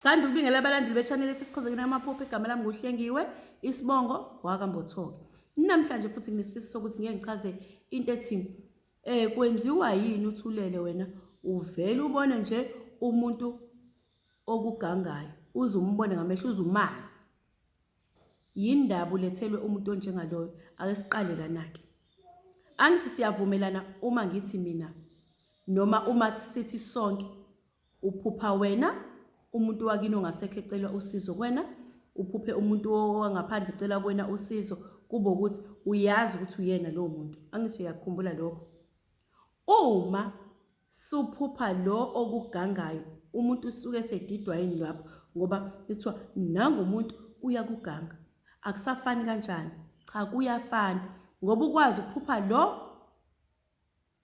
Thanda ukubingelela abalandeli be-channel ethi sichazekile amaphupho. Igama lami nguHlengiwe, isibongo wakambothoke. Namhlanje futhi nginesifiso sokuthi ngeke ngichaze into ethi kwenziwa yini uthulele wena uvele ubone nje umuntu okugangayo uze umbone ngamehlo uze umazi. Yindaba ulethelwe umuntu onjengaloyo. Ake siqale lana-ke. Angithi siyavumelana uma ngithi mina noma uma sithi sonke uphupha wena umuntu wakini ongasekho ecela usizo kuwena, uphuphe umuntu wangaphandle ecela kuwena usizo, kube ukuthi uyazi ukuthi uyena lowo muntu. Angithi uyakukhumbula lokho. Uma suphupha lo okugangayo umuntu usuke sedidwa yini lapho ngoba kuthiwa nangumuntu uyakuganga. Akusafani kanjani? Cha, kuyafana ngoba ukwazi ukuphupha lo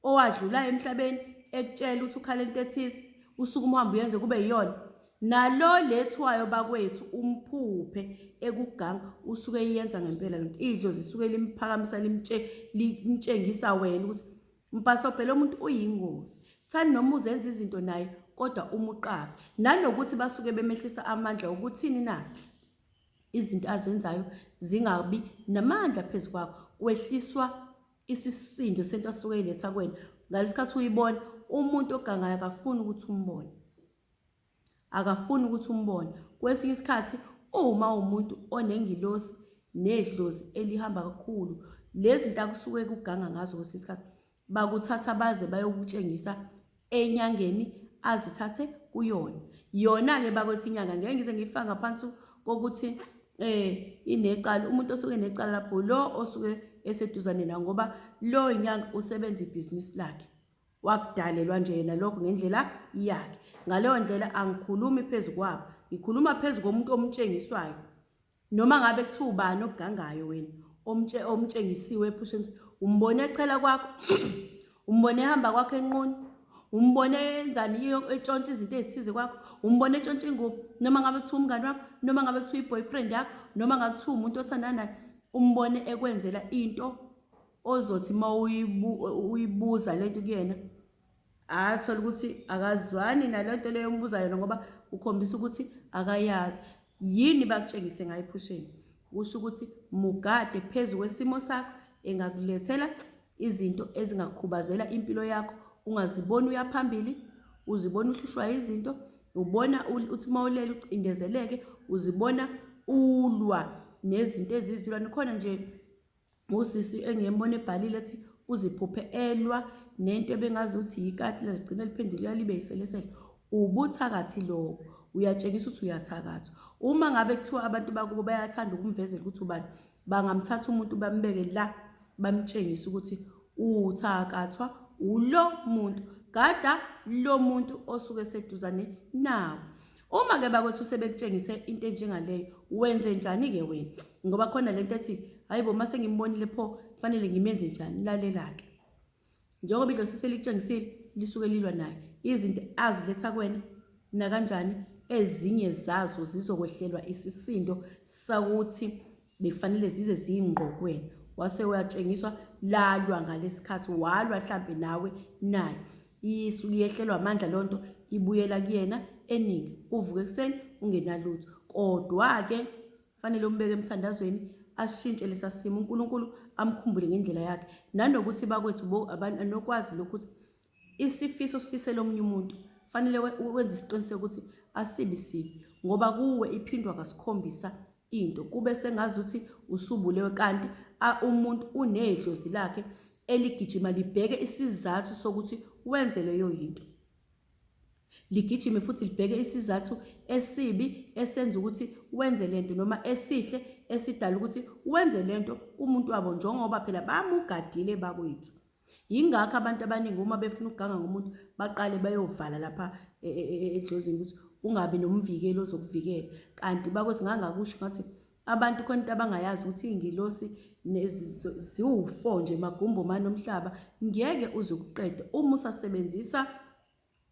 owadlulayo emhlabeni ekutshela ukuthi ukhala into ethize usuku umhamba uyenze kube yiyona. Nalo lethwayo bakwethu umphuphe ekuganga usuke iyenza ngempela lento. Idlozi isuke limphakamisa limtshengisa wena ukuthi mpaso phela umuntu uyingozi. Thani noma uzenza izinto naye kodwa umuqabe. Nanokuthi basuke bemehlisa amandla ukuthini na izinto azenzayo zingabi namandla phezukwakho. Kwehliswa isisindo sento asuke iletha kuwena. Ngalesikhathi uyibona umuntu ogangayo akafuni ukuthi umbone. Akafuni ukuthi umbone. Kwesinye isikhathi uma umuntu onengilosi nedlozi elihamba kakhulu, lezi zinto akusuke kuganga ngazo kwesinye isikhathi bakuthatha baze bayokutshengisa enyangeni azithathe kuyona. Yona-ke bakwethu inyanga ngeke ngize ngifaka ngaphansi kokuthi inecala. Umuntu osuke enecala lapho lo osuke eseduzane nawo ngoba lo inyanga usebenza ibhizinisi lakhe. Wakudalelwa nje yena lokho ngendlela yakhe. Ngaleyo ndlela angikhulumi phezukwabo, ngikhuluma phezu komuntu omtshengiswayo. Noma ngabe kuthiwa ubani okugangayo wena omtshengisiwe ephusheni, umbone ecela kwakho, umbone ehamba kwakho enquni, umbone enzani etshontsha izinto ezithize kwakho, umbone etshontsha ingubo, noma ngabe kuthiwa umngane wakho, noma ngabe kuthiwa i-boyfriend yakho, noma ngabe kuthiwa umuntu othandana naye, umbone ekwenzela into ozothi uma uyibuza lento kuyena athola ukuthi akazwani nalento leyo umbuza yona ngoba ukhombisa ukuthi akayazi. Yini bakutshengise ngayo ephusheni? Usho ukuthi mugade phezu kwesimo sakho engakulethela izinto ezingakukhubazela impilo yakho. Ungaziboni uyaphambili, uzibona uhlushwa izinto, ubona uthi mawulele ucindezeleke, uzibona ulwa nezinto ezizilwa. Khona nje usisi engiyembona ebhalile ethi uziphuphe elwa nento ebengazi ukuthi yikati lazigcina liphendula libe yiselesele. Ubuthakathi lobo uyatshengisa ukuthi uyathakatha. Uma ngabe kuthiwa abantu bakubo bayathanda ukumvezela ukuthi ubani, bangamthatha umuntu bambeke la bamtshengisa ukuthi uthakathwa ulo muntu. Gada lo muntu osuke seduzane nawo. Uma ke bakwethu sebekutshengise into enjengaleyo, wenze njani-ke wena? Ngoba khona lento ethi hayibo mase ngimbonile pho kufanele ngimenze njani. Lalela-ke. Njengoba idlozi selikutshengisile lisuke lilwa naye, izinto aziletha kuwena nakanjani ezinye zazo zizokwehlelwa isisindo sakuthi bekufanele zize ziyingqo kuwena. Wase uyatshengiswa lalwa ngalesikhathi walwa mhlambe nawe naye. Isuke yehlelwa amandla lonto ibuyela kuyena eningi. Uvuke ekseni ungenalutho. Kodwa-ke kufanele umbeke emthandazweni ashintshe lesa simo. uNkulunkulu amkhumbule ngendlela yakhe. Nanokuthi bakwethu anokwazi lokuthi isifiso sifisela omunye umuntu kufanele wenze isiqiniseko ukuthi asibi sibi ngoba kuwe iphindwa kasikhombisa into. Kube sengazuthi usubulewe kanti umuntu unedlozi lakhe eligijima libheke isizathu sokuthi wenze leyo into. Ligijime futhi libheke isizathu esibi esenza ukuthi wenze lento noma esihle esidala ukuthi wenze lento umuntu wabo njengoba phela bamugadile bakwethu. Yingakho abantu abaningi uma befuna ukuganga ngomuntu baqale bayovala lapha edlozini ukuthi ungabi nomvikeli ozokuvikela. Kanti bakwethu ngangakusho ngathi abantu khona into abangayazi ukuthi ingilosi ziwu4 nje magumbo manje omhlaba ngeke uzokuqeda uma usasebenzisa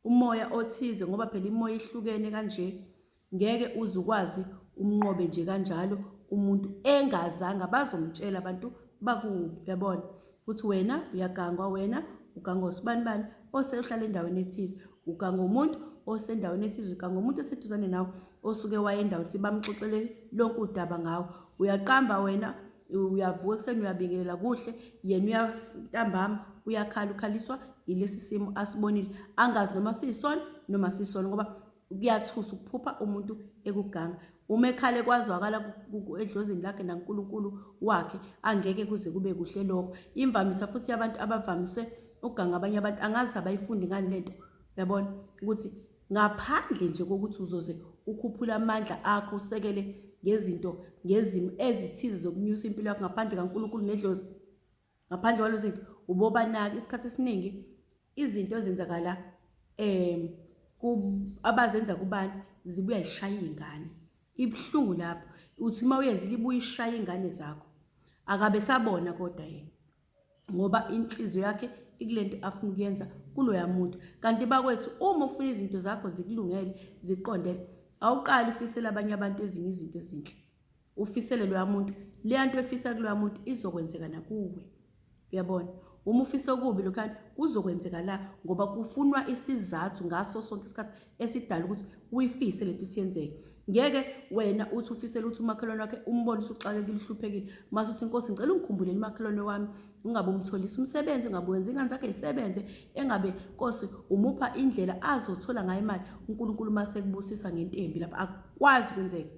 umoya othize ngoba phela imoya ihlukene kanje. Ngeke uzukwazi umnqobe nje kanjalo umuntu engazanga bazomtshela abantu bakubo. Uyabona ukuthi wena uyagangwa, wena uganga usibani bani osehlala endaweni ethize, uganga umuntu osendaweni ethize, uganga umuntu oseduzane nawe. osuke wayenda uthi bamxoxele lonke udaba ngawo. Uyaqamba wena, uyavuka ekuseni uyabingelela kuhle, yena uyastambama uyakhala, ukhaliswa yilesi simo asibonile, angazi noma siyisona noma sisona, ngoba kuyathusa ukuphupha umuntu ekuganga. Uma ekhale kwazwakala edlozini lakhe naNkulunkulu wakhe, angeke kuze kube kuhle lokho. Imvamisa futhi abantu abavamise ukuganga abanye abantu angazi abayifundi ngani lento, uyabona ukuthi ngaphandle nje kokuthi uzoze ukhuphula amandla akho usekele ngezinto ngezimo ezithize zokunyusa impilo yakho ngaphandle kaNkulunkulu nedlozi, ngaphandle kwalezo zinto ubobanaki. Isikhathi esiningi izinto ezenzakala abazenza kubani zibuya yishaya iy'ngane. Ibhlungu lapho uthi uma uyenzile ibuye ishaya iy'ngane zakho, akabe sabona kodwa yena, ngoba inhliziyo yakhe ikulento afuna ukuyenza kuloya muntu. Kanti bakwethu, uma ufuna izinto zakho zikulungele ziqondele, awuqali ufisela abanye abantu ezinye izinto ezinhle, ufisele loya muntu leya nto efisa kuloya muntu izokwenzeka nakuwe, uyabona. Uma ufisa okubi lokhana kuzokwenzeka la, ngoba kufunwa isizathu ngaso sonke isikhathi esidala ukuthi uyifise lento isiyenzeke. Ngeke wena uthi ufisela ukuthi umakhelwane wakhe umbone usuxakekile uhluphekile, mase uthi Nkosi ngicela ungikhumbulele umakhelwane wami, ungabe umtholisa umsebenzi, ungabe wenza ingane zakhe zisebenze, engabe Nkosi umupha indlela azothola ngayo imali, uNkulunkulu mase kubusisa ngentembi lapha. Akwazi ukwenzeka,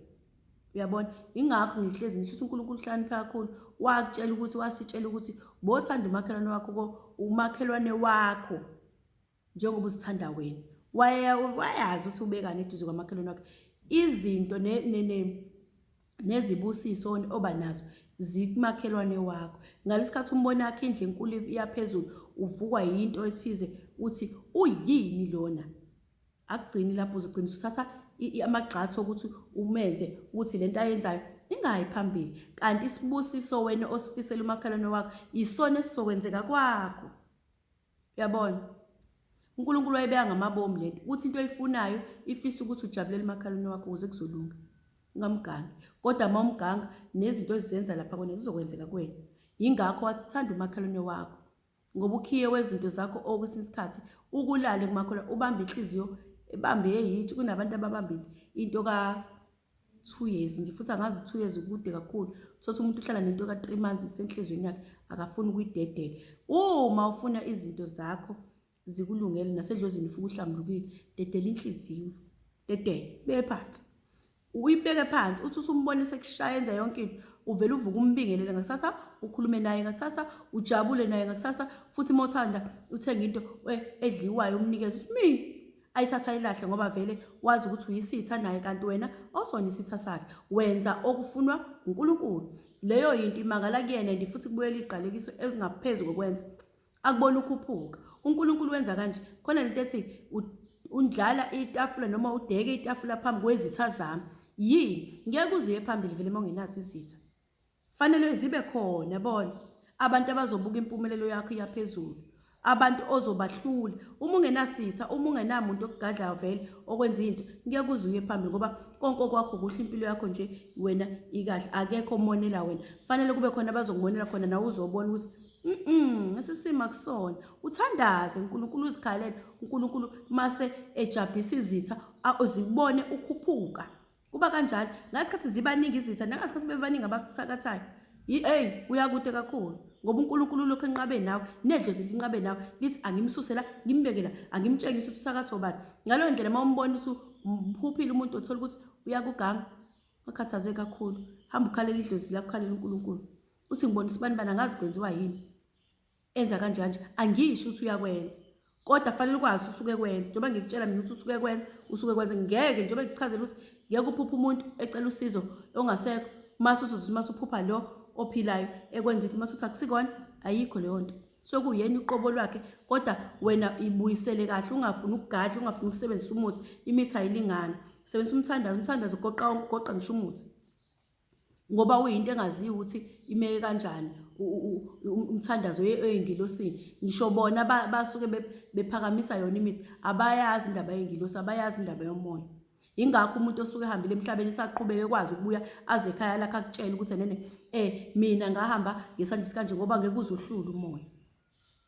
uyabona. Ingakho ngihlezi ngisho ukuthi uNkulunkulu uhlakaniphe kakhulu, wakutshela ukuthi wasitshela ukuthi bothanda umakhelwane wakho umakhelwane wakho njengoba uzithanda wena. Wayazi ukuthi ubekani eduze kwamakhelwane wakhe. Izinto nezibusiso oba nazo zikumakhelwane wakho. Ngalesikhathi umbona yakhe indle enkulu iyaphezulu, uvukwa yinto ethize, uthi uyini lona, akugcini lapho, uzogcina usuthatha amagxathu ukuthi umenze ukuthi lento ayenzayo ingayi phambili. Kanti isibusiso wena osifisela umakhelwane wakho isona esizokwenzeka kwakho, uyabona. uNkulunkulu wayebeka ngamabomu lento, uthi into oyifunayo ifisa ukuthi ujabulele umakhelwane wakho ukuze kuzolunga, ungamgangi. Kodwa uma umganga nezinto ezizenza lapha kona zizokwenzeka kuwena. Yingakho wathi thanda umakhelwane wakho, ngoba ukhiye wezinto zakho okwesinye isikhathi ukulale kumakhelwane, ubambe inhliziyo, ebambe eyithi. Kunabantu ababambile into ka2 years nje, futhi angazi 2 years ukude kakhulu. Uthola umuntu uhlala nento ka3 months isenhlizweni yakhe, akafuni ukuyidedela. Uma ufuna izinto zakho zikulungele nasedlozini ufuna uhlambulukile, dedela inhliziyo, dedela, beke phansi, uyibeke phansi. Uthi usumbonise kushaya enza yonke into, uvela uvuka umbingelele ngakusasa, ukhulume naye ngakusasa, ujabule naye ngakusasa. Futhi uma uthanda uthenga into edliwayo umnikeze, mi ayithatha ayilahle, ngoba vele wazi ukuthi uyisitha naye, kanti wena awusona isitha sakhe. Wenza okufunwa uNkulunkulu, leyo yinto imangala kuyena. And futhi kubuyela iqalekiso ezingaphezu kokwenza akubona ukuphuphuka. uNkulunkulu wenza kanje. Khona lento ethi undlala itafula noma udeke itafula phambi kwezitha zami. Yini ngeke uzuye phambili vele mongenazi izitha, fanele zibe khona bona abantu abazobuka impumelelo yakho iyaphezulu, abantu ozobahlula. Uma ungenasitha, uma ungenamuntu okugadlayo vele okwenza into, ngeke uzuye phambili, ngoba konke kwakho kuhle, impilo yakho nje wena ikahle, akekho omonela wena. Fanele kube khona abazokumonela khona, nawe uzobona ukuthi esisima kusona. Uthandaze uNkulunkulu, uzikhalele uNkulunkulu, mase ejabhisa izitha uzibone ukhuphuka. Kuba kanjalo ngasikhathi zibaningi izitha, nangasikhathi bebaningi abakuthakathayo, uyakude kakhulu, ngoba uNkulunkulu lokho enqabe nawe, nedlozi linqabe nawe, lithi angimsuse la, ngimbeke la, angimtshengise ukuthi uthakatha obani. Ngaleyo ndlela uma umbona ukuthi umphuphile umuntu, othola ukuthi uyakuganga, wakhathaze kakhulu, hamba ukhalela idlozi lakho, ukhalela uNkulunkulu, uthi ngibonisa ubani bani, angazi kwenziwa yini, enza kanjanje. Angisho ukuthi uyakwenza, kodwa fanele ukwazi usuke kwenza. Njengoba ngikutshela mina ukuthi usuke kwenza, ngeke njengoba ngikuchazela ukuthi ngeke uphuphe umuntu ecela usizo ongasekho, mase uphupha lo ophilayo ekwenza into, mase uthi akusikona, ayikho leyo nto, sokuyena uqobo lwakhe. Kodwa wena ibuyisele kahle, ungafuni ukugadla, ungafuni ukusebenzisa umuthi, imithi ayilingani. Sebenzisa umthandazo, goqa ngisho umuthi, ngoba uyinto engaziwa ukuthi imeke kanjani umthandazo ey'ngilosini. Ngisho bona basuke bephakamisa yona imithi, abayazi indaba yey'ngilosi, abayazi indaba yomoya. Yingakho umuntu osuke ehambile emhlabeni esaqhubeke kwazi ukubuya aze ekhaya lakhe akutshela ukuthi mina ngahamba ngesandla esikanje, ngoba ngeke uzohlula umoya,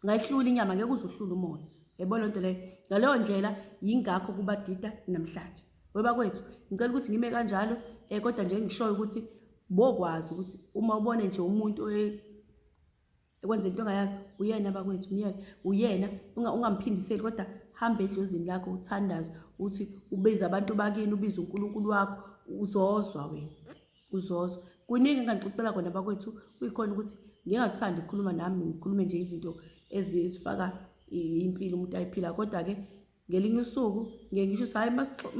ngayihlula inyama, ngeke uzohlula umoya. Yebo lonto leyo. Ngaleyo ndlela yingakho kubadida namhlanje. webakwethu ngicela ukuthi ngime kanjalo kodwa nje ngishoyo ukuthi bokwazi ukuthi uma ubone nje umuntu ekwenza into ongayazi uyena bakwethu umyeke uyena ungamphindiseli kodwa hamba edlozini lakho uthandaze uthi ubiza abantu bakini ubiza uNkulunkulu wakho uzozwa wena uzozwa kuningi engangixoxela khona bakwethu kuyikhona ukuthi ngingakuthandi ukukhuluma nami ngikhulume nje izinto ezifaka impilo umuntu ayiphila kodwa ke ngelinye usuku ngeke ngisho ukuthi hayi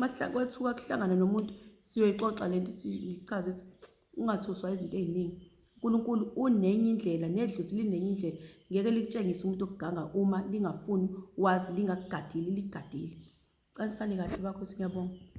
makwethuka kuhlangana nomuntu siyoyixoxa lento sichaze ukuthi ungathuswa izinto eziningi uNkulunkulu unenye indlela nedlozi linenye indlela ngeke likutshengise umuntu okuganga uma lingafuni wazi lingakugadili ligadile canisani kahle bakwethu ngiyabonga